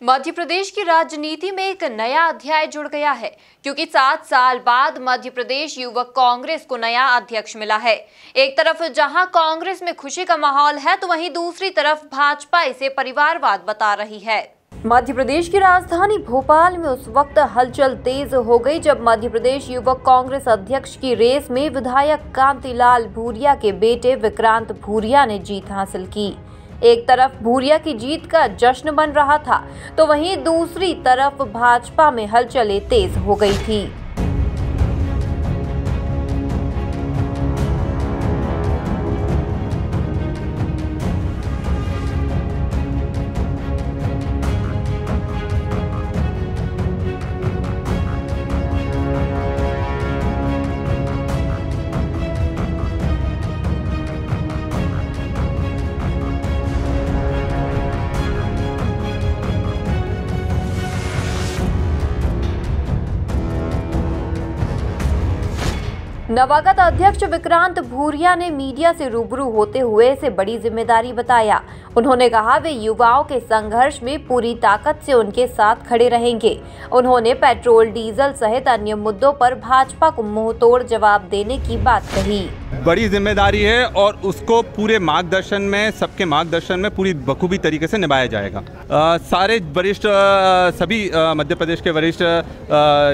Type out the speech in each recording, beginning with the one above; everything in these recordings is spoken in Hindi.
मध्य प्रदेश की राजनीति में एक नया अध्याय जुड़ गया है, क्योंकि 7 साल बाद मध्य प्रदेश युवक कांग्रेस को नया अध्यक्ष मिला है। एक तरफ जहां कांग्रेस में खुशी का माहौल है, तो वहीं दूसरी तरफ भाजपा इसे परिवारवाद बता रही है। मध्य प्रदेश की राजधानी भोपाल में उस वक्त हलचल तेज हो गई जब मध्य प्रदेश युवक कांग्रेस अध्यक्ष की रेस में विधायक कांतिलाल भूरिया के बेटे विक्रांत भूरिया ने जीत हासिल की। एक तरफ भूरिया की जीत का जश्न बन रहा था, तो वहीं दूसरी तरफ भाजपा में हलचलें तेज हो गई थी। नवागत अध्यक्ष विक्रांत भूरिया ने मीडिया से रूबरू होते हुए इसे बड़ी जिम्मेदारी बताया। उन्होंने कहा वे युवाओं के संघर्ष में पूरी ताकत से उनके साथ खड़े रहेंगे। उन्होंने पेट्रोल, डीजल सहित अन्य मुद्दों पर भाजपा को मुंहतोड़ जवाब देने की बात कही। बड़ी जिम्मेदारी है और उसको पूरे मार्गदर्शन में, सबके मार्गदर्शन में पूरी बखूबी तरीके से निभाया जाएगा। सारे वरिष्ठ, सभी मध्य प्रदेश के वरिष्ठ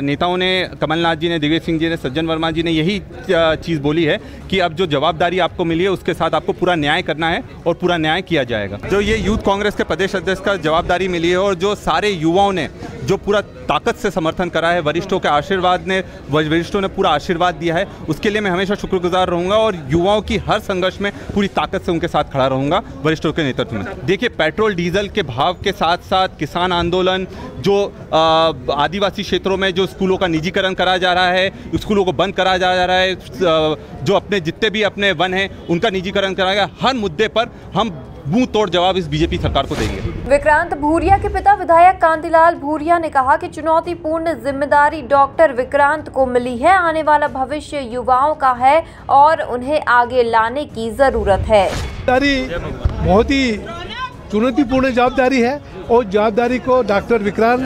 नेताओं ने, कमलनाथ जी ने, दिग्विजय सिंह जी ने, सज्जन वर्मा जी ने यही चीज़ बोली है कि अब जो जवाबदारी आपको मिली है उसके साथ आपको पूरा न्याय करना है और पूरा न्याय किया जाएगा। जो ये यूथ कांग्रेस के प्रदेश अध्यक्ष का जवाबदारी मिली है और जो सारे युवाओं ने जो पूरा ताकत से समर्थन करा है, वरिष्ठों के आशीर्वाद ने, वरिष्ठों ने पूरा आशीर्वाद दिया है, उसके लिए मैं हमेशा शुक्रगुजार रहूँगा और युवाओं की हर संघर्ष में पूरी ताकत से उनके साथ खड़ा रहूँगा वरिष्ठों के नेतृत्व में। देखिए, पेट्रोल डीजल के भाव के साथ साथ किसान आंदोलन, जो आदिवासी क्षेत्रों में जो स्कूलों का निजीकरण करा जा रहा है, स्कूलों को बंद करा जा रहा है, जो अपने जितने भी अपने वन हैं उनका निजीकरण कराया गया, हर मुद्दे पर हम मुंह तोड़ जवाब इस बीजेपी सरकार को देंगे। विक्रांत भूरिया के पिता विधायक कांतिलाल भूरिया ने कहा कि चुनौतीपूर्ण जिम्मेदारी डॉक्टर विक्रांत को मिली है। आने वाला भविष्य युवाओं का है और उन्हें आगे लाने की जरूरत है। बहुत ही चुनौतीपूर्ण जवाबदारी है और जवाबदारी को डॉक्टर विक्रांत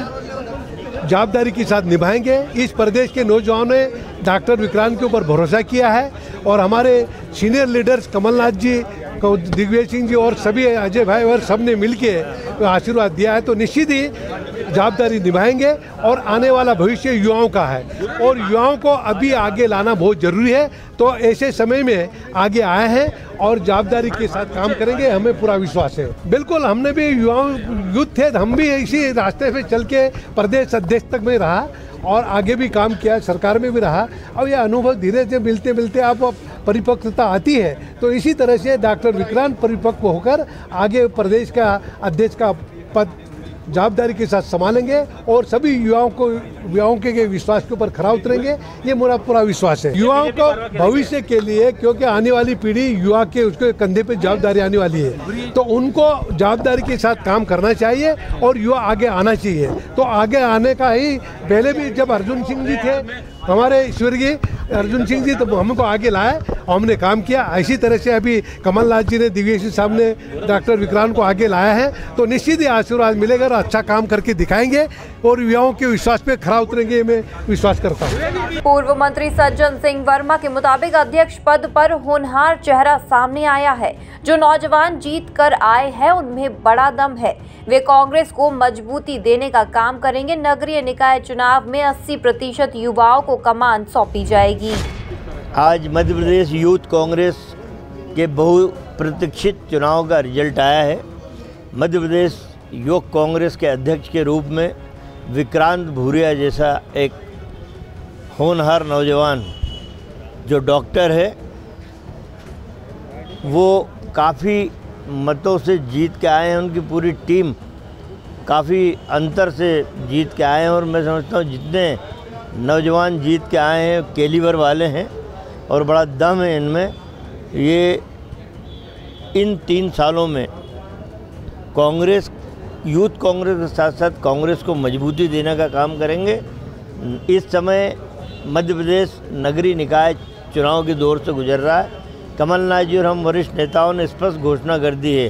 जवाबदारी के साथ निभाएंगे। इस प्रदेश के नौजवानों ने डॉक्टर विक्रांत के ऊपर भरोसा किया है और हमारे सीनियर लीडर्स कमलनाथ जी, दिग्विजय सिंह जी और सभी अजय भाई और सब ने मिलकर आशीर्वाद दिया है, तो निश्चित ही जवाबदारी निभाएंगे और आने वाला भविष्य युवाओं का है और युवाओं को अभी आगे लाना बहुत ज़रूरी है। तो ऐसे समय में आगे आए हैं और जवाबदारी के साथ काम करेंगे, हमें पूरा विश्वास है। बिल्कुल, हमने भी यूथ थे, हम भी इसी रास्ते पे चल के प्रदेश अध्यक्ष तक में रहा और आगे भी काम किया, सरकार में भी रहा। अब यह अनुभव धीरे धीरे मिलते मिलते आप परिपक्वता आती है, तो इसी तरह से डॉक्टर विक्रांत परिपक्व होकर आगे प्रदेश का अध्यक्ष का पद जवाबदारी के साथ संभालेंगे और सभी युवाओं के विश्वास के ऊपर खरा उतरेंगे। ये मेरा पूरा विश्वास है युवाओं को भविष्य के लिए, क्योंकि आने वाली पीढ़ी युवा के उसके कंधे पे जवाबदारी आने वाली है, तो उनको जवाबदारी के साथ काम करना चाहिए और युवा आगे आना चाहिए। तो आगे आने का ही पहले भी जब अर्जुन सिंह जी थे, हमारे स्वर्गीय अर्जुन सिंह जी, तो हमको आगे लाए और हमने काम किया। इसी तरह से अभी कमलनाथ जी ने, दिग्विजय सिंह साहब ने डॉक्टर विक्रांत को आगे लाया है, तो निश्चित ही आशीर्वाद मिलेगा और अच्छा काम करके दिखाएंगे और युवाओं के विश्वास पे खरा उतरेंगे, मैं विश्वास करता हूँ। पूर्व मंत्री सज्जन सिंह वर्मा के मुताबिक अध्यक्ष पद पर होनहार चेहरा सामने आया है। जो नौजवान जीत कर आए हैं उनमें बड़ा दम है, वे कांग्रेस को मजबूती देने का काम करेंगे। नगरीय निकाय चुनाव में 80% युवाओं को कमान सौंपी जाएगी। आज मध्य प्रदेश यूथ कांग्रेस के बहुप्रतीक्षित चुनाव का रिजल्ट आया है। मध्य प्रदेश युवक कांग्रेस के अध्यक्ष के रूप में विक्रांत भूरिया जैसा एक होनहार नौजवान जो डॉक्टर है, वो काफ़ी मतों से जीत के आए हैं। उनकी पूरी टीम काफ़ी अंतर से जीत के आए हैं और मैं समझता हूँ जितने नौजवान जीत के आए हैं कैलिबर वाले हैं और बड़ा दम है इनमें। ये इन 3 सालों में कांग्रेस, यूथ कांग्रेस के साथ साथ कांग्रेस को मजबूती देने का काम करेंगे। इस समय मध्य प्रदेश नगरीय निकाय चुनाव के दौर से गुजर रहा है। कमलनाथ जी और हम वरिष्ठ नेताओं ने स्पष्ट घोषणा कर दी है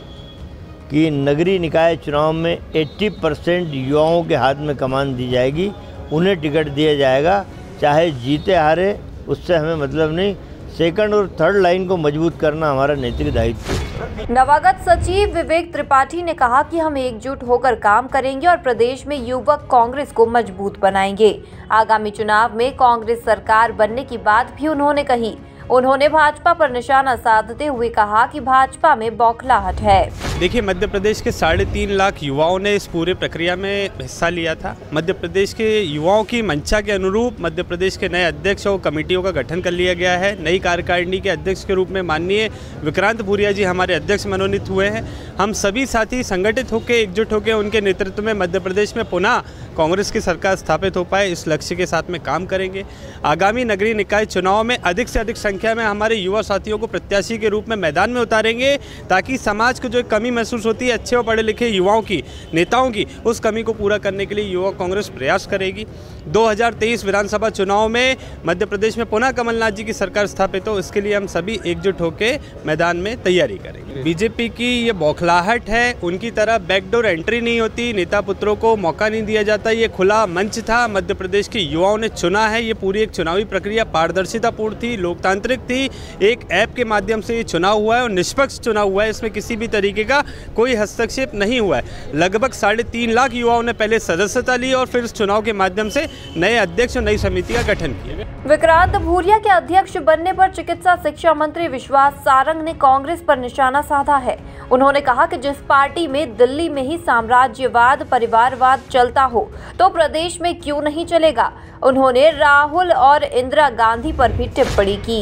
कि नगरीय निकाय चुनाव में 80% युवाओं के हाथ में कमान दी जाएगी, उन्हें टिकट दिया जाएगा, चाहे जीते हारे उससे हमें मतलब नहीं। सेकंड और थर्ड लाइन को मजबूत करना हमारा नैतिक दायित्व है। नवागत सचिव विवेक त्रिपाठी ने कहा कि हम एकजुट होकर काम करेंगे और प्रदेश में युवक कांग्रेस को मजबूत बनाएंगे। आगामी चुनाव में कांग्रेस सरकार बनने की बात भी उन्होंने कही। उन्होंने भाजपा पर निशाना साधते हुए कहा कि भाजपा में बौखलाहट है। देखिए, मध्य प्रदेश के 3.5 लाख युवाओं ने इस पूरे प्रक्रिया में हिस्सा लिया था। मध्य प्रदेश के युवाओं की मंशा के अनुरूप मध्य प्रदेश के नए अध्यक्ष और कमेटियों का गठन कर लिया गया है। नई कार्यकारिणी के अध्यक्ष के रूप में माननीय विक्रांत भूरिया जी हमारे अध्यक्ष मनोनीत हुए हैं। हम सभी साथी संगठित होकर, एकजुट होकर उनके नेतृत्व में मध्य प्रदेश में पुनः कांग्रेस की सरकार स्थापित हो पाए, इस लक्ष्य के साथ में काम करेंगे। आगामी नगरीय निकाय चुनाव में अधिक से अधिक संख्या में हमारे युवा साथियों को प्रत्याशी के रूप में मैदान में उतारेंगे, ताकि समाज को जो कमी महसूस होती है अच्छे और पढ़े लिखे युवाओं की, नेताओं की, उस कमी को पूरा करने के लिए युवा कांग्रेस प्रयास करेगी। 2023 विधानसभा चुनाव में मध्य प्रदेश में पुनः कमलनाथ जी की सरकार स्थापित हो, इसके लिए हम सभी एकजुट होकर मैदान में तैयारी करेंगे। बीजेपी की ये बौखलाहट है, उनकी तरह बैकडोर एंट्री नहीं होती, नेता पुत्रों को मौका नहीं दिया जाता। ये खुला मंच था, मध्य प्रदेश के युवाओं ने चुना है। ये पूरी एक चुनावी प्रक्रिया पारदर्शितापूर्ण थी, लोकतांत्रिक थी। एक ऐप के माध्यम से ये चुनाव हुआ है और निष्पक्ष चुनाव हुआ है, इसमें किसी भी तरीके का कोई हस्तक्षेप नहीं हुआ है। लगभग 3.5 लाख युवाओं ने पहले सदस्यता ली और फिर इस चुनाव के माध्यम से नए अध्यक्ष और नई समिति का गठन किया। विक्रांत भूरिया के अध्यक्ष बनने पर चिकित्सा शिक्षा मंत्री विश्वास सारंग ने कांग्रेस पर निशाना साधा है। उन्होंने कहा कि जिस पार्टी में दिल्ली में ही साम्राज्यवाद, परिवारवाद चलता हो तो प्रदेश में क्यों नहीं चलेगा। उन्होंने राहुल और इंदिरा गांधी पर भी टिप्पणी की।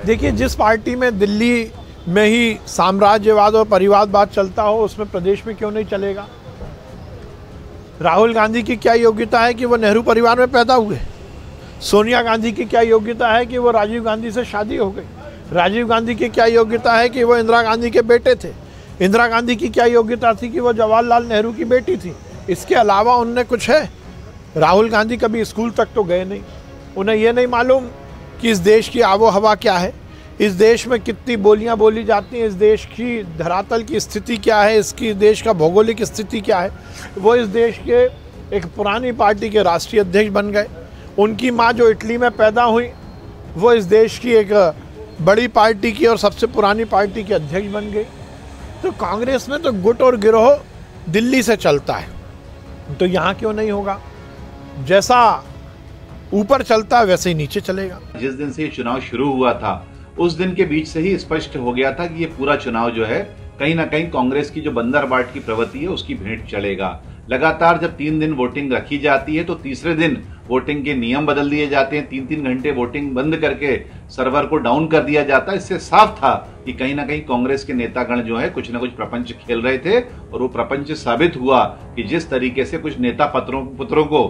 देखिए, जिस पार्टी में दिल्ली में ही साम्राज्यवाद और परिवारवाद चलता हो उसमें प्रदेश में क्यों नहीं चलेगा। राहुल गांधी की क्या योग्यता है कि वो नेहरू परिवार में पैदा हुए। सोनिया गांधी की क्या योग्यता है कि वो राजीव गांधी से शादी हो गई। राजीव गांधी की क्या योग्यता है कि वो इंदिरा गांधी के बेटे थे। इंदिरा गांधी की क्या योग्यता थी कि वो जवाहरलाल नेहरू की बेटी थी। इसके अलावा उनने कुछ है। राहुल गांधी कभी स्कूल तक तो गए नहीं। उन्हें ये नहीं मालूम कि इस देश की आबो हवा क्या है, इस देश में कितनी बोलियां बोली जाती हैं, इस देश की धरातल की स्थिति क्या है, इसकी देश का भौगोलिक स्थिति क्या है। वो इस देश के एक पुरानी पार्टी के राष्ट्रीय अध्यक्ष बन गए। उनकी माँ जो इटली में पैदा हुई वो इस देश की एक बड़ी पार्टी की और सबसे पुरानी पार्टी की अध्यक्ष बन गई। तो कांग्रेस में तो गुट और गिरोह दिल्ली से चलता है, तो यहाँ क्यों नहीं होगा। जैसा ऊपर चलता है वैसे ही नीचे चलेगा। जिस दिन से ये चुनाव शुरू हुआ था उस दिन के बीच से ही स्पष्ट हो गया था कि ये पूरा चुनाव जो है कहीं ना कहीं कांग्रेस की जो बंदर बाट की प्रवृत्ति है उसकी भेंट चलेगा। लगातार जब 3 दिन वोटिंग रखी जाती है तो तीसरे दिन वोटिंग के नियम बदल दिए जाते हैं। 3-3 घंटे वोटिंग बंद करके सर्वर को डाउन कर दिया जाता है। इससे साफ था कि कहीं ना कहीं कांग्रेस के नेतागण जो है कुछ ना कुछ प्रपंच खेल रहे थे और वो प्रपंच साबित हुआ कि जिस तरीके से कुछ नेता पुत्रों को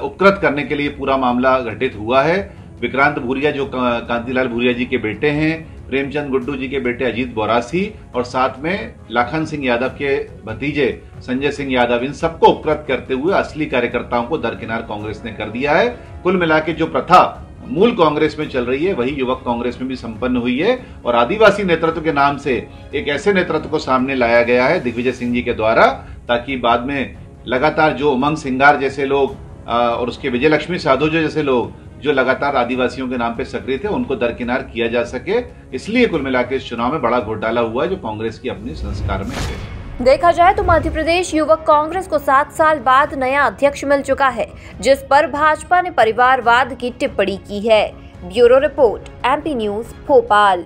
उपकृत करने के लिए पूरा मामला घटित हुआ है। विक्रांत भूरिया जो कांतिलाल भूरिया जी के बेटे हैं, प्रेमचंद गुड्डू जी के बेटे अजीत बोरासी और साथ में लाखन सिंह यादव के भतीजे संजय सिंह यादव, इन सबको उपकृत करते हुए असली कार्यकर्ताओं को दरकिनार कांग्रेस ने कर दिया है। कुल मिला के जो प्रथा मूल कांग्रेस में चल रही है वही युवक कांग्रेस में भी संपन्न हुई है और आदिवासी नेतृत्व के नाम से एक ऐसे नेतृत्व को सामने लाया गया है दिग्विजय सिंह जी के द्वारा, ताकि बाद में लगातार जो उमंग सिंगार जैसे लोग और उसके विजय लक्ष्मी साधु जैसे लोग जो लगातार आदिवासियों के नाम पे सक्रिय थे उनको दरकिनार किया जा सके। इसलिए कुल मिलाकर इस चुनाव में बड़ा घोटाला हुआ है जो कांग्रेस की अपने संस्कार में है। देखा जाए तो मध्य प्रदेश युवक कांग्रेस को 7 साल बाद नया अध्यक्ष मिल चुका है, जिस पर भाजपा ने परिवारवाद की टिप्पणी की है। Bureau report, MP news, Bhopal.